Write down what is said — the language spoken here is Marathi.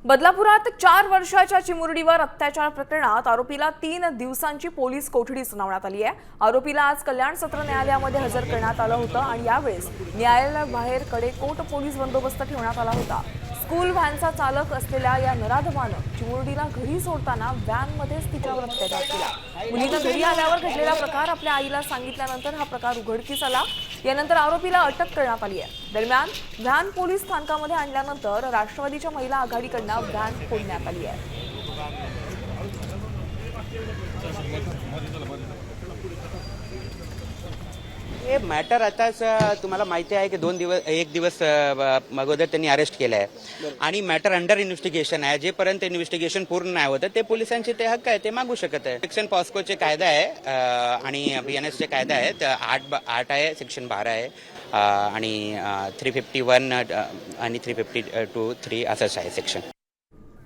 बदलापुरात 4 वर्षाच्या चिमुरडीवर अत्याचार प्रकरणात आरोपीला 3 दिवसांची पोलीस कोठडी सुनावण्यात आली आहे। आरोपीला आज कल्याण सत्र न्यायालयामध्ये हजर करण्यात आलं होतं आणि यावेळेस न्यायालयाबाहेर कडेकोट पोलीस बंदोबस्त ठेवण्यात आला होता। स्कूल व्हॅनचा चालक असलेल्या या नराधमानं चिमुरडीला घरी सोडताना व्हॅनमध्येच तिच्यावर अत्याचार केला। मुलीनं घरी आल्यावर घडलेला प्रकार आपल्या आईला सांगितल्यानंतर हा प्रकार उघडकीस आला। यानंतर आरोपीला अटक करण्यात आली आहे। दरम्यान व्हॅन पोलीस स्थानकामध्ये आणल्यानंतर राष्ट्रवादीच्या महिला आघाडीकडून व्हॅन फोडण्यात आली आहे। हे मॅटर आताच तुम्हाला माहिती आहे की एक दिवस अगोदर त्यांनी अरेस्ट केलं आहे आणि मॅटर अंडर इन्व्हेस्टिगेशन आहे। जेपर्यंत इन्व्हेस्टिगेशन पूर्ण नाही होतं ते पोलिसांचे ते हक्क आहे, ते मागू शकत आहे। सेक्शन पॉस्कोचे कायदा आहे आणि BNSचे कायदा आहेत। 8 आहे, सेक्शन 12 आहे आणि 351 आणि 352(3) असंच आहे सेक्शन।